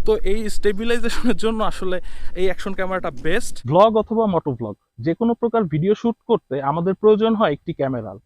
তো এই স্টেবিলাইজেশনের জন্য আসলে এই অ্যাকশন ক্যামেরাটা বেস্ট। ব্লগ অথবা মোটো ব্লগ যে কোনো প্রকার ভিডিও শুট করতে আমাদের প্রয়োজন হয় একটি ক্যামেরার,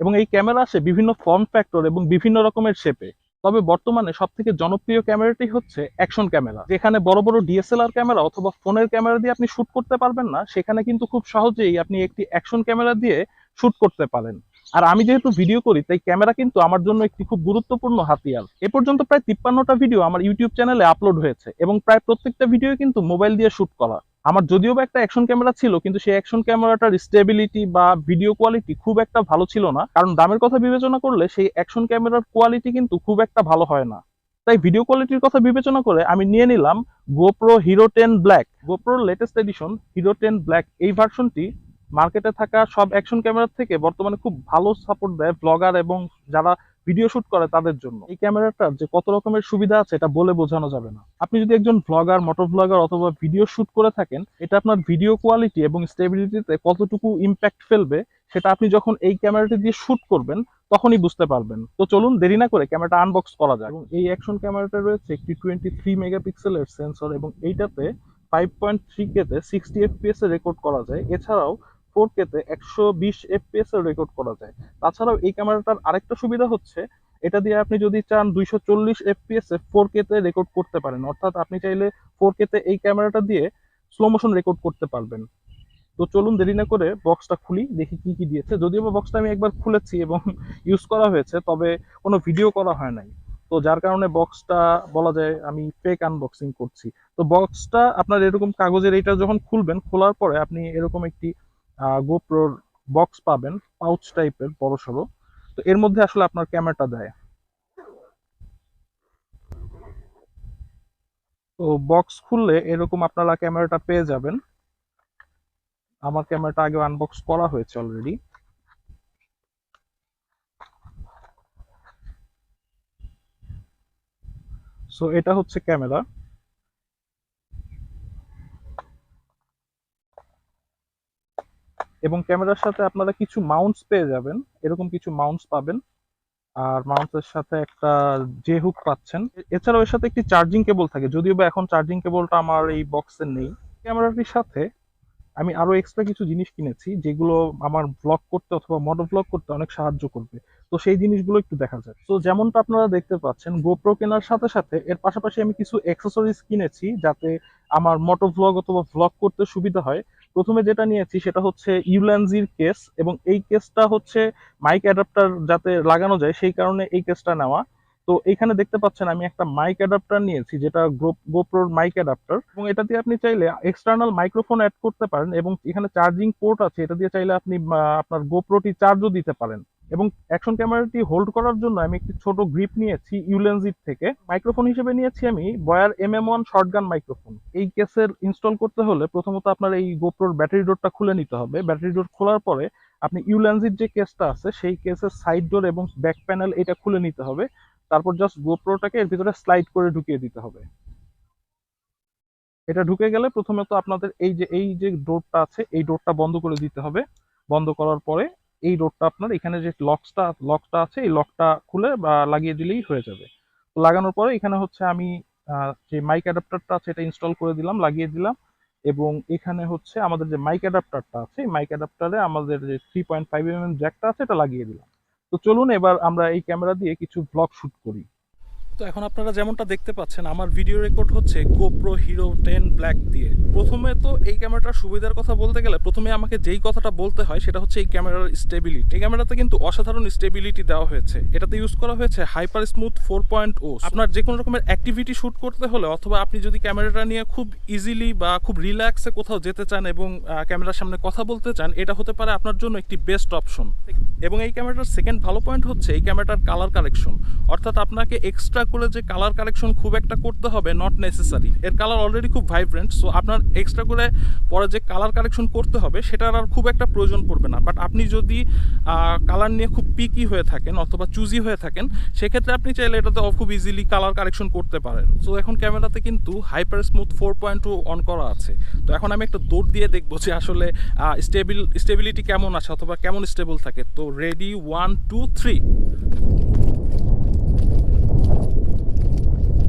এবং এই ক্যামেরা আসে বিভিন্ন ফর্ম ফ্যাক্টর এবং বিভিন্ন রকমের শেপে। তবে বর্তমানে সব থেকে জনপ্রিয় ক্যামেরাটি হচ্ছে অ্যাকশন ক্যামেরা, যেখানে বড় বড় ডিএসএলআর ক্যামেরা অথবা ফোনের ক্যামেরা দিয়ে আপনি শুট করতে পারবেন না, সেখানে কিন্তু খুব সহজেই আপনি একটি অ্যাকশন ক্যামেরা দিয়ে শুট করতে পারেন। আর আমি যেহেতু ভিডিও করি, তাই ক্যামেরা কিন্তু আমার জন্য একটি খুব গুরুত্বপূর্ণ হাতিয়ার। এ পর্যন্ত প্রায় 53টা ভিডিও আমার ইউটিউব চ্যানেলে আপলোড হয়েছে, এবং প্রায় প্রত্যেকটা ভিডিও কিন্তু মোবাইল দিয়ে শুট করা। আমার যদিও বা একটা অ্যাকশন ক্যামেরা ছিল, কিন্তু সেই অ্যাকশন ক্যামেরাটার স্টেবিলিটি বা ভিডিও কোয়ালিটি খুব একটা ভালো ছিল না, কারণ দামের কথা বিবেচনা করলে সেই অ্যাকশন ক্যামেরার কোয়ালিটি কিন্তু খুব একটা ভালো হয় না। তাই ভিডিও কোয়ালিটির কথা বিবেচনা করে আমি নিয়ে নিলাম গোপ্রো হিরো 10 ব্ল্যাক। গোপ্রোর লেটেস্ট এডিশন হিরো 10 ব্ল্যাক এই ভার্সনটি মার্কেটে থাকা সব অ্যাকশন ক্যামেরার থেকে বর্তমানে খুব ভালো সাপোর্ট দেয় ব্লগার এবং যারা ভিডিও শুট করে তাদের জন্য। এই ক্যামেরাটার যে কত রকমের সুবিধা আছে এটা বলে বোঝানো যাবে না। আপনি যদি একজন ব্লগার, মোটর ব্লগার অথবা ভিডিও শুট করে থাকেন, এটা আপনার ভিডিও কোয়ালিটি এবং স্টেবিলিটিতে কতটুকু ইম্প্যাক্ট ফেলবে সেটা আপনি যখন এই ক্যামেরাটি দিয়ে শুট করবেন তখনই বুঝতে পারবেন। তো চলুন দেরি না করে ক্যামেরাটা আনবক্স করা যায়। এবং এই অ্যাকশন ক্যামেরাটা রয়েছে একটি 23 মেগাপিক্সেলের সেন্সর, এবং এইটাতে 5.3K তে 60 FPS এ রেকর্ড করা যায়। এছাড়াও 4K তে 120 FPS এ রেকর্ড করা যায়। তাছাড়াও এই ক্যামেরাটার আরেকটা সুবিধা হচ্ছে, এটা দিয়ে আপনি যদি চান 240 FPS এ 4K তে রেকর্ড করতে পারেন, অর্থাৎ আপনি চাইলে 4K তে এই ক্যামেরাটা দিয়ে স্লো মোশন রেকর্ড করতে পারবেন। তো চলুন দেরি না করে বক্সটা খুলি, দেখি কি কি দিয়েছে। যদিও বা বক্সটা আমি একবার খুলেছি এবং ইউজ করা হয়েছে, তবে কোনো ভিডিও করা হয় নাই, তো যার কারণে বক্সটা বলা যায় আমি ফেক আনবক্সিং করছি। তো বক্সটা আপনার এরকম কাগজের, এটা যখন খুলবেন, খোলার পরে আপনি এরকম একটি গোপ্রোর বক্স পাবেন, পাউচ টাইপের বড় সড়ো। তো এর মধ্যে আসলে আপনার ক্যামেরাটা দেয়। তো বক্স খুললে এরকম আপনারা ক্যামেরাটা পেয়ে যাবেন। আমার ক্যামেরাটা আগে আনবক্স করা হয়েছে অলরেডি। সো এটা হচ্ছে ক্যামেরা, এবং ক্যামেরার সাথে আপনারা কিছু মাউন্টস পেয়ে যাবেন, এরকম কিছু মাউন্টস পাবেন। আর মাউন্টের সাথে একটা জে হুক পাচ্ছেন। এছাড়াও এর সাথে একটি চার্জিং কেবল থাকে, যদিও বা এখন চার্জিং কেবলটা আমার এই বক্সে নেই। ক্যামেরাটির সাথে আমি আরো এক্সট্রা কিছু জিনিস কিনেছি, যেগুলো আমার ব্লগ করতে অথবা মোটো ব্লগ করতে অনেক সাহায্য করবে। তো সেই জিনিসগুলো একটু দেখা যায়। তো যেমনটা আপনারা দেখতে পাচ্ছেন, গোপ্রো কেনার সাথে সাথে এর পাশাপাশি আমি কিছু অ্যাক্সেসরিজ কিনেছি, যাতে আমার মোটো ব্লগ অথবা ব্লগ করতে সুবিধা হয়। প্রথমে যেটা নিয়েছি সেটা হচ্ছে ইউল্যান্সির কেস, এবং এই কেসটা হচ্ছে মাইক অ্যাডাপ্টার যাতে লাগানো যায় সেই কারণে এই কেসটা নেওয়া। তো এখানে দেখতে পাচ্ছেন আমি একটা মাইক অ্যাডাপ্টার নিয়েছি, যেটা গোপ্রোর মাইক অ্যাডাপ্টার, এবং এটা দিয়ে আপনি চাইলে এক্সটার্নাল মাইক্রোফোন অ্যাড করতে পারেন, এবং এখানে চার্জিং পোর্ট আছে, এটা দিয়ে চাইলে আপনি আপনার গোপ্রোটি চার্জও দিতে পারেন। এবং অ্যাকশন ক্যামেরাটি হোল্ড করার জন্য আমি একটি ছোট গ্রিপ নিয়েছি ইউলেন্সির থেকে। মাইক্রোফোন হিসেবে নিয়েছি আমি বয়ার MM1 শর্টগান মাইক্রোফোন। এই কেসের ইনস্টল করতে হলে প্রথমত আপনার এই গোপ্রোর ব্যাটারি ডোরটা খুলে নিতে হবে। ব্যাটারি ডোর খোলার পরে আপনি ইউলেন্সির যে কেসটা আছে সেই কেসের সাইড ডোর এবং ব্যাক প্যানেল এটা খুলে নিতে হবে। তারপর জাস্ট গোপ্রোটাকে এর ভিতরে স্লাইড করে ঢুকিয়ে দিতে হবে। এটা ঢুকে গেলে প্রথমে তো আপনাদের এই যে ডোরটা আছে এই ডোরটা বন্ধ করে দিতে হবে। বন্ধ করার পরে এই ডোরটা আপনার এখানে যে লকটা আছে এই লকটা খুলে বা লাগিয়ে দিলেই হয়ে যাবে। তো লাগানোর পরে এখানে হচ্ছে আমি যে মাইক অ্যাডাপ্টারটা আছে এটা ইনস্টল করে দিলাম, লাগিয়ে দিলাম। এবং এখানে হচ্ছে আমাদের যে মাইক অ্যাডাপ্টারটা আছে, এই মাইক অ্যাডাপ্টারে আমাদের যে 3.5mm জ্যাকটা আছে এটা লাগিয়ে দিলাম। তো চলুন এবার আমরা এই ক্যামেরা দিয়ে কিছু ব্লগ শুট করি। তো এখন আপনারা যেমনটা দেখতে পাচ্ছেন, আমার ভিডিও রেকর্ড হচ্ছে গোপ্রো হিরো 10 ব্ল্যাক দিয়ে। প্রথমে তো এই ক্যামেরাটার সুবিধার কথা বলতে গেলে প্রথমে আমাকে যেই কথাটা বলতে হয় সেটা হচ্ছে এই ক্যামেরার স্টেবিলিটি। এই ক্যামেরাতে কিন্তু অসাধারণ স্টেবিলিটি দেওয়া হয়েছে। এটাতে ইউজ করা হয়েছে হাইপার স্মুথ 4.0। আপনার যে কোনো রকমের অ্যাক্টিভিটি শুট করতে হলে, অথবা আপনি যদি ক্যামেরাটা নিয়ে খুব ইজিলি বা খুব রিল্যাক্সে কোথাও যেতে চান এবং ক্যামেরার সামনে কথা বলতে চান, এটা হতে পারে আপনার জন্য একটি বেস্ট অপশন। এবং এই ক্যামেরাটার সেকেন্ড ভালো পয়েন্ট হচ্ছে এই ক্যামেরাটার কালার কারেকশন, অর্থাৎ আপনাকে এক্সট্রা করে যে কালার কারেকশন খুব একটা করতে হবে নট নেসেসারি। এর কালার অলরেডি খুব ভাইব্রেন্ট, সো আপনার এক্সট্রা করে পরে যে কালার কারেকশন করতে হবে সেটার আর খুব একটা প্রয়োজন পড়বে না। বাট আপনি যদি কালার নিয়ে খুব পিকি হয়ে থাকেন অথবা চুজি হয়ে থাকেন, সেক্ষেত্রে আপনি চাইলে এটাতে খুব ইজিলি কালার কারেকশন করতে পারেন। সো এখন ক্যামেরাতে কিন্তু হাইপার স্মুথ 4.2 অন করা আছে। তো এখন আমি একটা দৌড় দিয়ে দেখবো যে আসলে স্টেবিলিটি কেমন আছে অথবা কেমন স্টেবল থাকে। তো রেডি, 1 2 3।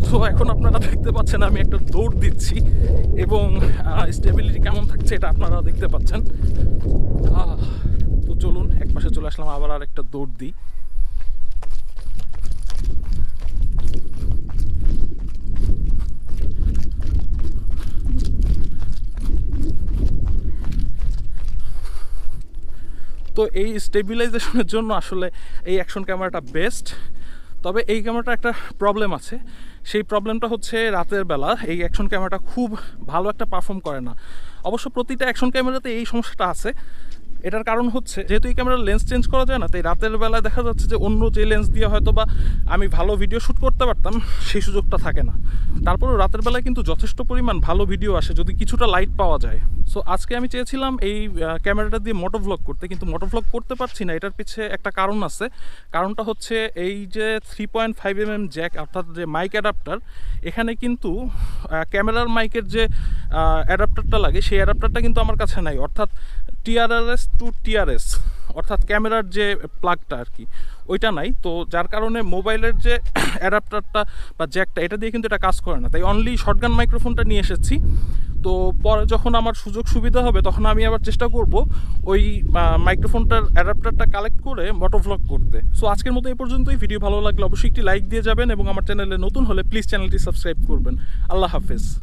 তো সো এখন আপনারা দেখতে পাচ্ছেন আমি একটা দৌড় দিচ্ছি এবং স্টেবিলিটি কেমন থাকছে এটা আপনারা দেখতে পাচ্ছেন। তো চলুন এক পাশে চলে আসলাম, আবার আর একটা দৌড় দিই। তো এই স্টেবিলাইজেশনের জন্য আসলে এই অ্যাকশন ক্যামেরাটা বেস্ট। তবে এই ক্যামেরাটা একটা প্রবলেম আছে, সেই প্রবলেমটা হচ্ছে রাতের বেলা এই অ্যাকশন ক্যামেরাটা খুব ভালো একটা পারফর্ম করে না। অবশ্য প্রতিটা অ্যাকশন ক্যামেরাতে এই সমস্যাটা আছে। এটার কারণ হচ্ছে যেহেতু এই ক্যামেরার লেন্স চেঞ্জ করা যায় না, তাই রাতের বেলায় দেখা যাচ্ছে যে অন্য যে লেন্স দিয়ে হয়তো বা আমি ভালো ভিডিও শ্যুট করতে পারতাম সেই সুযোগটা থাকে না। তারপরেও রাতের বেলায় কিন্তু যথেষ্ট পরিমাণ ভালো ভিডিও আসে যদি কিছুটা লাইট পাওয়া যায়। সো আজকে আমি চেয়েছিলাম এই ক্যামেরাটা দিয়ে মোটো ভ্লগ করতে, কিন্তু মোটো ভ্লগ করতে পারছি না। এটার পিছে একটা কারণ আছে। কারণটা হচ্ছে এই যে 3.5mm জ্যাক অর্থাৎ যে মাইক অ্যাডাপ্টার, এখানে কিন্তু ক্যামেরার মাইকের যে অ্যাডাপ্টারটা লাগে সেই অ্যাডাপ্টারটা কিন্তু আমার কাছে নাই। অর্থাৎ টিআরএস টু টিআরএস অর্থাৎ ক্যামেরার যে প্লাগটা আর কি ওইটা নাই। তো যার কারণে মোবাইলের যে অ্যাডাপ্টারটা বা জ্যাকটা এটা দিয়ে কিন্তু এটা কাজ করে না। তাই অনলি শর্টগান মাইক্রোফোনটা নিয়ে এসেছি। তো পরে যখন আমার সুযোগ সুবিধা হবে তখন আমি আবার চেষ্টা করব ওই মাইক্রোফোনটার অ্যাডাপ্টারটা কালেক্ট করে মোটো ভ্লগ করতে। সো আজকের মতো এই পর্যন্তই। ভিডিও ভালো লাগলে অবশ্যই একটি লাইক দিয়ে যাবেন এবং আমার চ্যানেলে নতুন হলে প্লিজ চ্যানেলটি সাবস্ক্রাইব করবেন। আল্লাহ হাফেজ।